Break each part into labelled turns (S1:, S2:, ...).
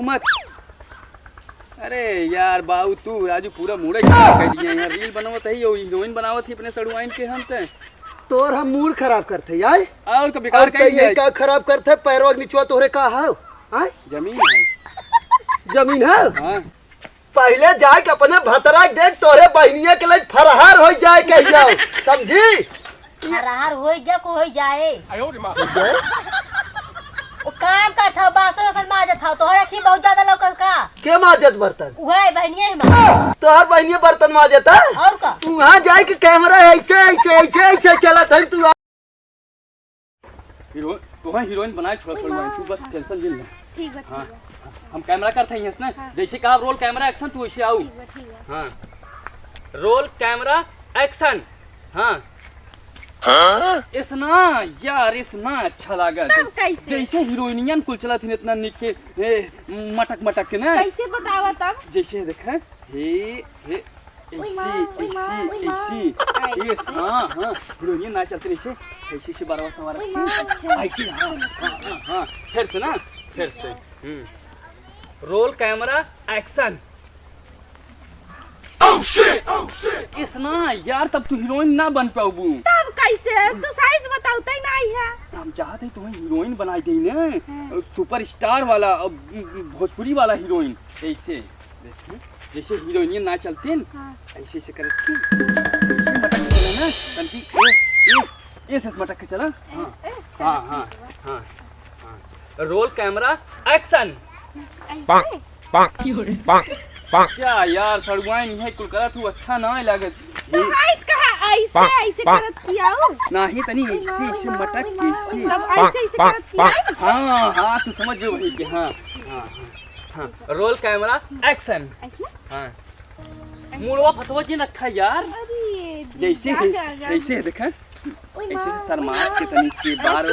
S1: मत। अरे यार बाबू तू राजू पूरा मूड खराब कर दिया यार। रील बनावत है हीरोइन बनावत थी अपने सड़ुआइन के हम ते
S2: तोर हम मूड खराब करते यार।
S1: और का बेकार कर
S2: ये का खराब करते पैरों नीचवा तोरे का है हां
S1: जमीन है।
S2: जमीन है
S1: हां
S2: पहले जाए के अपने भतरा देख तोरे बहनिया के लिए फरहार हो जाए कह जाओ समझी।
S3: फरहार हो जा को हो जाए वो काम का था बासन माजत था तोहरा की बहुत ज्यादा लोकल का
S2: के माजत बर्तन
S3: उहे बहनिया है
S2: तोहर बहनिया बर्तन माजत है
S3: और का
S2: तू वहां जाए के कैमरा ऐसे ऐसे ऐसे ऐसे चलत है तू
S1: हीरोइन तो हीरोइन बनाए छोड़ तू बस टेंशन ले।
S3: ठीक है
S1: हां हम कैमरा करते हैं इसने जैसे कहा रोल कैमरा एक्शन तू ऐसे आओ। हां रोल कैमरा एक्शन। हां इसना यार इसना अच्छा लगा जैसे हीरोइनियन कुल चला थी इतना निके मटक मटक के ना
S3: कैसे बतावा तब
S1: जैसे देखा हे ऐसी हां हां हीरोइनियन ना चलते ऐसे ऐसे से बारवा सवार ऐसे। हां फिर से ना फिर से रोल कैमरा एक्शन। इसना यार तब तू हीरोइन ना बन पाऊबू
S3: तब कैसे तू साइज बताउता ही नहीं है।
S1: हम चाहते हैं तुम्हें हीरोइन बनाई दे ना सुपरस्टार वाला भोजपुरी वाला हीरोइन ऐसे जैसे हीरोइनियन ना चलते हैं ऐसे ऐसे करते मटक के चला ना तंती एस मटक के चला। हां हां हां हां रोल कैमरा एक्शन। क्या यार सड़ुआइन है कुल करत तू अच्छा ना लागत
S3: तो हाइट कहा ऐसे ऐसे करत कियाओ
S1: नहीं तनी ऐसे ऐसे मटक कैसे
S3: तब ऐसे ऐसे करत किया।
S1: हां हां तू समझ जो भाई कि हां हां हां रोल कैमरा एक्शन। हां मुड़वा फतवा जी रखा यार
S3: अरे
S1: जैसे ऐसे देखा ऐसे शर्मा के तनी से बार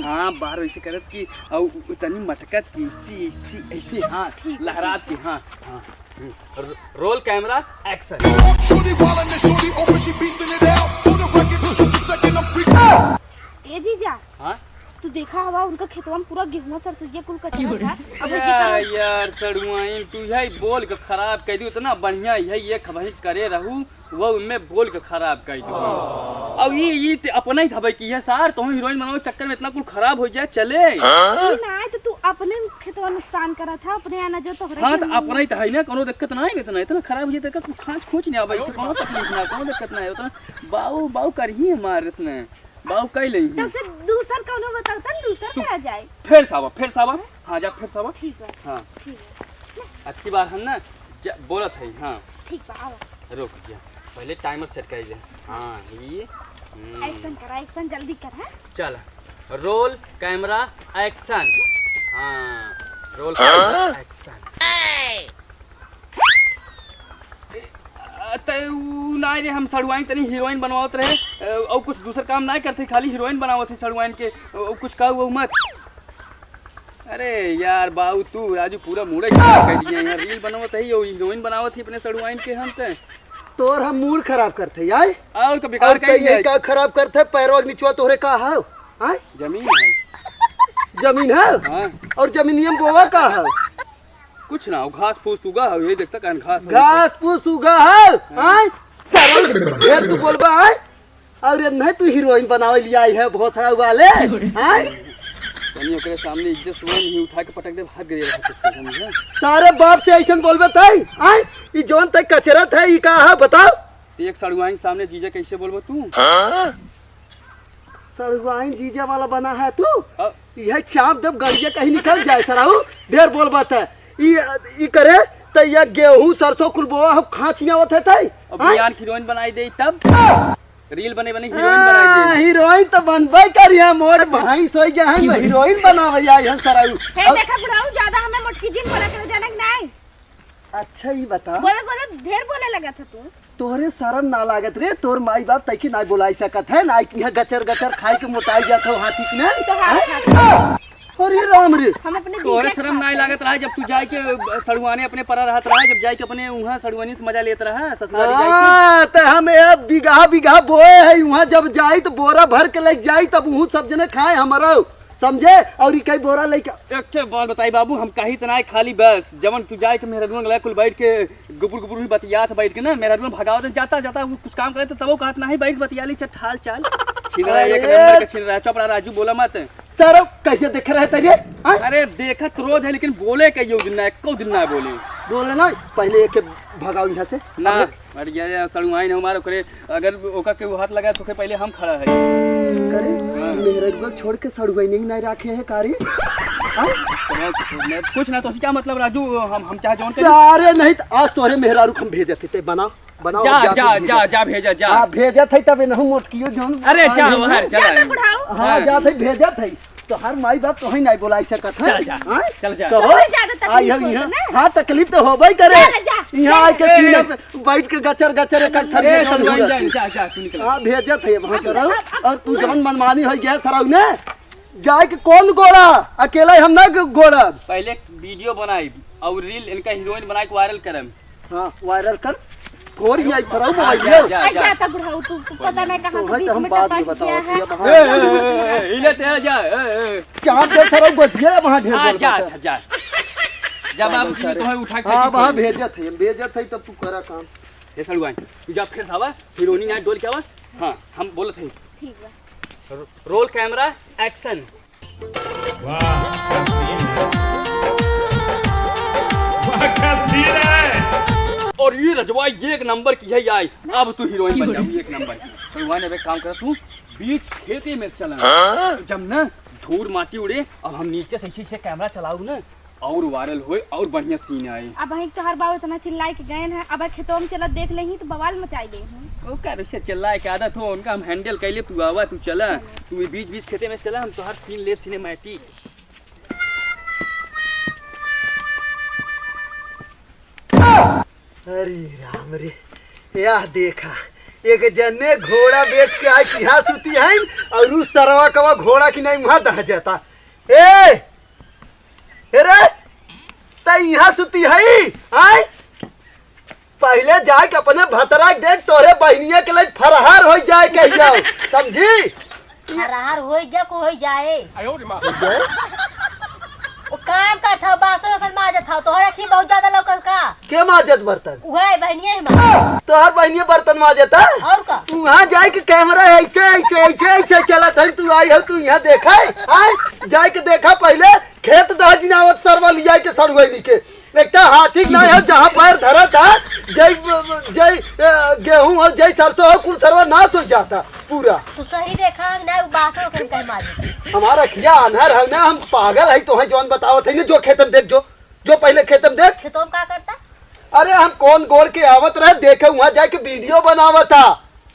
S1: हां बार ऐसे करत की और तनी मटकत की ऐसे ऐसे हां लहरात की। हां हां रोल कैमरा एक्शन।
S3: ए जीजा
S1: हां
S3: तू देखा हवा उनका खेतवा में पूरा गेहूं सर तुझे कुल कचरा था अब
S1: यार सड़ुआइन तू है बोल के खराब कर दी इतना बढ़िया है ये खबही करे रहू वो उनमें बोल के खराब कर दी। अब ये अपना ही खबर की है सार तुम हीरोइन बनाओ चक्कर में इतना कुल खराब हो जाए चले
S3: नहीं तो तू अपने खेतवा नुकसान करा था अपने आना जो तो
S1: हां तो अपना ही तो है ना कोनो दिक्कत नहीं इतना इतना खराब हो जाए तू खांच खोच नहीं आवे कोनो तकलीफ ना कोनो दिक्कत नहीं उतना बाऊ बाऊ करही हमार इतने बाऊ कई ले
S3: तब से दूसर कोनो बताता दूसर करा जाए
S1: फिर सावा हां जा फिर सावा
S3: ठीक है
S1: हां
S3: ठीक है
S1: अच्छी बात है ना बोलत है। हां
S3: ठीक बा आवा
S1: रुक जा पहले टाइमर सेट कर ले। हां ये
S3: एक्शन करा एक्शन जल्दी कर। है
S1: चल रोल कैमरा एक्शन। हां रोल कैमरा एक्शन। नहीं रे हम सड़ुआइन तनी हीरोइन बनवावत रहे और कुछ दूसरा काम नहीं करते खाली हीरोइन बनावत है सड़ुआइन के कुछ कहू मत। अरे यार बाबू तू राजू पूरा मूड खराब कर दिया यार। रील बनावत है हीरोइन बनावत थी अपने सड़ुआइन के हम ते
S2: तोर हम मूड खराब करते यार।
S1: और का बेकार कर
S2: ये का खराब करते पैरों नीचवा तोरे का है हां
S1: जमीन है।
S2: जमीन है
S1: हां
S2: और जमीनियम बोवा का है
S1: कुछ ना घास फूस उगा है ये देखता कान
S2: घास फूस उगा है हां चल ढेर तू बोलबा है और ये नहीं तू हीरोइन बनावे लिया है भोथड़ा वाले हां
S1: तनी ओकरे सामने इज्जत से ही उठा के पटक दे भाग गए समझे
S2: सारे बाप से ऐसन बोलबे तई हां ई जोन तक कचरा था ई का है बताओ
S1: ते एक सड़ुआइन सामने जीजा कैसे बोलबो तू
S2: सड़ुआइन जीजा वाला बना है तू यह चाप जब गड़िया कहीं निकल जाए सराऊ ढेर बोलबा था ई करे त ये गेहूं सरसों कुल बोआ हम खांचिया होते थे
S1: अब यार हीरोइन बनाई दे तब रील बने हीरोइन बनाई दे
S2: हीरोइन तो बनबे करिया मोर भाई सोई गया है हीरोइन बनावे आई हम सराऊ
S3: हे देखा बुढ़ाऊ ज्यादा हमें मोटकी जिन बोला के जाने नहीं।
S2: अच्छा ये बता
S3: बोले ढेर बोले लगा था तू
S2: तोरे शरम ना लागत रे तोर माई बाप तैकी ना बोलाई सकत है ना यहाँ गचर गचर खाई के मोटाई जात हो हाथी के ना अरे राम रे
S3: हम अपने
S1: तोरे शर्म नहीं लागत रहा जब तू जाए के सड़ुआने अपने परा रहत रहा जब जाए के अपने वहां सड़ुआनी से मजा लेत रहा ससुराली जाए
S2: के त हम एक बीघा बीघा बोए है वहां जब जाई तो बोरा भर के ले जाई तब वहू सब जने खाए हमरा समझे। और ई कई बोरा लेके
S1: एक बात बताई बाबू, हम कहीं तना खाली बस जवन तू जाए के मेहरबून गला कुल बैठ के गुपुर गुपुर भी बतियात बैठ के ना मेहरबून भगाओ दे जाता जाता कुछ काम करे तो तब कहत नहीं बैठ बतियाली चल हाल चाल छीन रहा एक नंबर का छीन रहा चुप रहा राजू बोला मत।
S2: सर कैसे देख रहे तेरे
S1: अरे देखत रोज है लेकिन बोले कहियो दिन ना एको दिन ना बोले
S2: बोले ना पहले एक भगाओ यहाँ से
S1: ना। अरे यार सड़ुआई नहीं हमारे करे अगर ओका के हाथ लगा तो पहले हम खड़ा है
S2: करे मेहरबून छोड़ के सड़ुआई नहीं रखे है कारी
S1: कुछ ना तो क्या मतलब राजू हम चाहे जौन
S2: सारे नहीं आज तोरे मेहरारू हम भेजे थे बना बनाओ
S1: जा भेजा जा।
S2: हां भेजा थे तब नहीं मोटकियो जोन
S1: अरे जा बाहर चला
S2: हां जा थे भेजा थे तो हर माई बात तो ही नहीं बोलाई सकत है। हां
S1: चल जा
S2: आई है यहां हां तकलीफ तो होबे करे यहां आके सीना पे बैठ के गचर गचर एक थर
S1: जा तू निकल।
S2: हां भेजा थे वहां चराऊ और तू जवन मनमानी हो गया थराऊ ने जाए के कौन गोड़ा अकेला हम ना गोड़ा
S1: पहले वीडियो बनाई और रील इनका हीरोइन बना के वायरल करम।
S2: हां वायरल कर कोरी नहीं थराऊ मोबाइल
S3: जा ता बुढ़ाऊ तू पता नहीं कहां से बीच
S2: हम
S3: में
S2: बाद में
S3: टपक
S2: बताओ
S3: गया है।
S1: इले ते जा
S2: चाप दे थराऊ बतिया वहां ढेर
S1: जा जा जब आप तो है उठा के
S2: हां वहां भेजत थे तब तू करा काम
S1: ये सड़ुआई तू जा फिर सावा हीरोइन ना डोल के आवा। हां हम बोलत हई
S3: ठीक बा
S1: रोल कैमरा एक्शन।
S4: वाह क्या सीन है।
S1: और ये रजवा ये एक नंबर की है आई अब तू हीरोइन बन जाओ एक नंबर की। सड़ुआई ने काम कर तू बीच खेते में चला जब ना धूल माटी उड़े अब हम नीचे से ऐसे कैमरा चलाऊ ना और वायरल होए और बढ़िया सीन आए।
S3: अब वहीं तो हर बार इतना चिल्लाए के गए हैं अब खेतों में चला देख लेही तो बवाल मचाई दे
S1: ओ का से चिल्लाए के आदत हो उनका हम हैंडल कैले तू आवा तू चला तू बीच बीच खेते में चला हम तो हर सीन ले सिनेमैटिक।
S2: अरे राम रे यह देखा एक जने घोड़ा बेच के आई यहाँ सुती है और उस सरवा कवा घोड़ा की नहीं वहां दह जाता ए रे त यहाँ सुती है आई पहले जाए के अपने भतरा देख तोरे बहनिया के लिए फरहार हो जाए कह जाओ समझी
S5: फरहार हो जा को हो जाए वो काम का था बासन वसन माजत था तोहरा की बहुत ज्यादा लौकल का
S2: के माजत बर्तन
S5: उहे बहनिये है
S2: तोहर बहनिया बर्तन माजता
S5: और का
S2: तू वहाँ जाए के कैमरा ऐसे ऐसे ऐसे ऐसे चला था तू आई हो तू यहाँ देखा है जाए के देखा पहले खेत दहजिनावत सरवा लिया के सड़ुआई के एक हाथी नहीं है जहाँ पैर धरा था जय जय गेहूं और जय सरसों हो कुल सरवा नाश हो जाता पूरा।
S5: तू सही देखा ना बासन कर कहीं माजे
S2: हमारा खिया अनहर है ना हम पागल है तो है जौन बताओ थे जो खेतम देख जो पहले खेतम देख
S5: खेतों में का करता
S2: अरे हम कौन गोल के आवत रहे देखे वहाँ जाके वीडियो बनावा था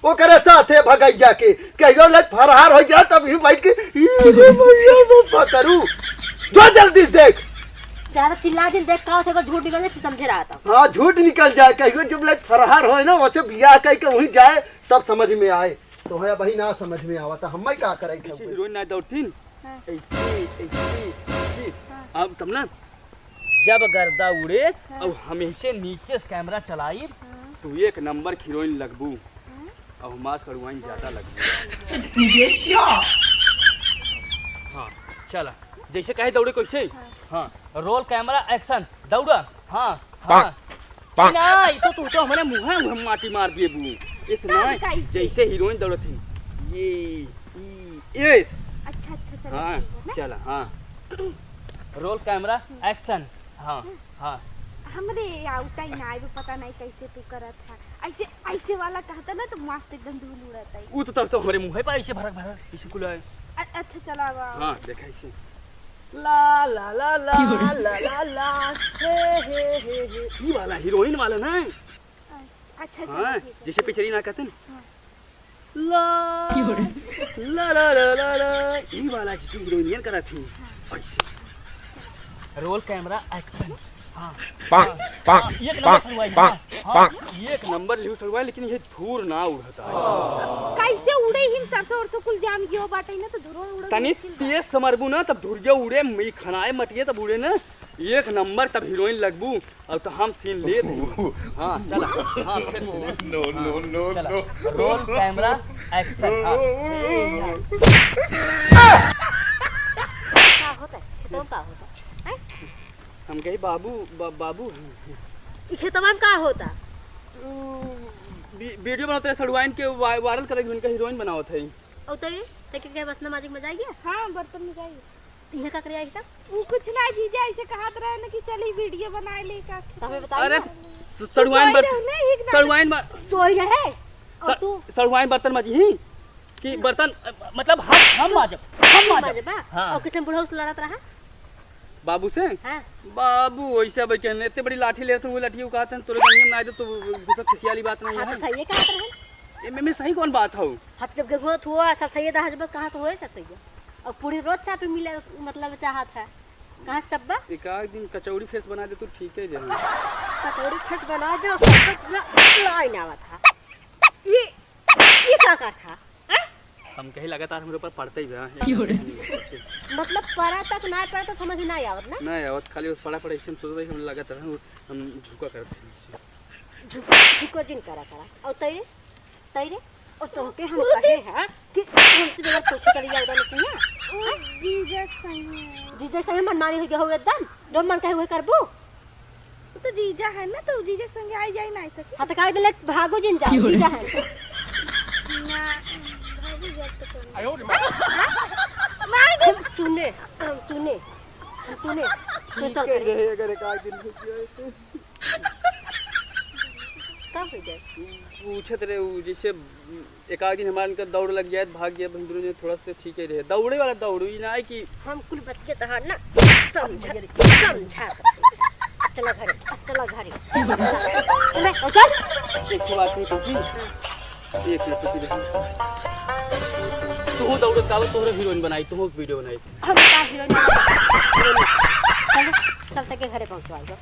S2: वो करे साथे भगैया के कहियो लग फरहार हो जा तब ही बैठ के करू जो जल्दी देख
S5: ज्यादा चिल्ला जिन देख का थे झूठ निकल तू समझे रहा था।
S2: हाँ झूठ निकल जाए कहियो जब लग फरहार हो ना वैसे बियाह कह के वहीं जाए तब समझ में आए तो है वही ना समझ में आवा था हम क्या करे
S1: हीरोइन ना दौड़तीन ऐसे अब तब ना जब गर्दा उड़े और हमेशा नीचे से कैमरा चलाई तो एक नंबर हीरोइन लगबू और हमार सड़ुआई ज्यादा लगबू। हाँ चला जैसे कहे दौड़े कैसे हाँ रोल कैमरा एक्शन दौड़ा हाँ हाँ नहीं तो हमारे मुँह माटी मार दिए बू इस ना जैसे हीरोइन दौड़े थी ये यस
S3: अच्छा
S1: हाँ चला हाँ रोल कैमरा एक्शन हाँ हाँ
S3: हमरे आउटा ही ना आए पता नहीं कैसे तू करत था ऐसे ऐसे वाला कहता ना तो मस्त एकदम धूल उड़ता है
S1: वो तो तब तो हमारे मुँह पर ऐसे भरक भरक ऐसे कुल है।
S3: अच्छा चला
S1: हाँ देखा ऐसे ला ला ला ला ला ला ला हे ये वाला हीरोइन वाला ना
S3: अच्छा
S1: हाँ जैसे पिक्चरी ना कहते ना ला ला ला ला ला ला ये वाला जिसे हीरोइन करा थी ऐसे रोल कैमरा एक्शन हाँ एक नंबर सलवाई हाँ एक नंबर लियो सलवाई लेकिन ये धूर ना उड़ता है
S3: कैसे उड़े हिम सरसों और कुल जाम गयो बाटे ना तो धुरो उड़े
S1: तनी तेज समरबू ना तब धुरिया उड़े मी खनाए मटिए तब उड़े ना एक नंबर तब हीरोइन लगबू और तो हम सीन ले दे हाँ चला हाँ फिर no no no no roll camera action हाँ
S5: तो का होता हैं?
S1: हम कही बाबू
S5: ई खेतवा में का होता?
S1: वीडियो बनाते हैं सड़वाइन के वायरल करेगी उनका हीरोइन बनावत है।
S5: और तई लेकिन के बस नमाज में जाइए।
S3: हाँ बर्तन में जाइए।
S5: इहे का करे आई सब?
S3: वो कुछ ना जीजा ऐसे कहत रहे ना कि चली वीडियो बनाए ले का।
S5: तो हमें बताइए।
S1: अरे
S5: ना।
S1: सड़वाइन
S5: सोई रहे और तू
S1: सड़वाइन बर्तन मजी ही कि बर्तन मतलब हम माजब
S5: बा
S1: हाँ।
S5: और किसने बुढ़ऊ से लड़त रहा?
S1: बाबू से
S5: हां
S1: बाबू वैसे भाई कहने इतने बड़ी लाठी ले वो लाठी उकाते हैं तोरे गंगे में ना दे तो गुस्सा खुशी वाली बात नहीं
S5: हां
S1: है।
S5: तो सही है का रहे?
S1: में सही कौन बात है?
S5: हाथ जब गेहूं हुआ सर सैयद हजबत कहां से होए सर सैयद? और पूरी रोज चाट मिले मतलब चाहत है कहां से चब्बा?
S1: एक आध दिन कचौड़ी फेस बना दे तो ठीक है जरूर।
S5: कटोरी खस बना दे लाई ना था। ये का था?
S1: हम कहीं लगातार हमारे ऊपर पड़ते ही
S5: मतलब पढ़ा तक ना पढ़ा तो समझ ना आवत ना?
S1: नहीं आवत खाली बस पड़ा ऐसे सोच रहे हम लगातार हम झुका करते हैं।
S5: झुको दिन करा और तैरे और तोके हम कहे हैं कि हमसे बिना पूछे चली जाओ उधर सुनिया। जीजा संग मनमानी हो गया हो एकदम जो मन कहे हुए करबो।
S3: तो जीजा है ना तो जीजा के संगे आई जाई ना सके।
S5: हां तो काहे दिले भागो जिन जा जीजा है
S3: ना भाभी जब तो
S4: आयो रे मां
S5: हम सुने तो चल करे
S2: अगर एक आध दिन रुक जाए तो
S5: कब हो जाए?
S1: पूछत रहे वो जैसे एक आध दिन हमारे इनका दौड़ लग गया भाग गया बंदरों ने थोड़ा सा ठीक है रहे दौड़े वाला दौड़ ही ना है कि
S5: हम कुल बच्चे तो ना समझा चला घरे ले चल।
S1: एक ही बात नहीं पूछी एक मिनट रुकी तू दौड़त गावत तोहरा हीरोइन बनाई तू वीडियो बनाई
S5: हम का हीरोइन चल तक के घरे पहुंचवा दो।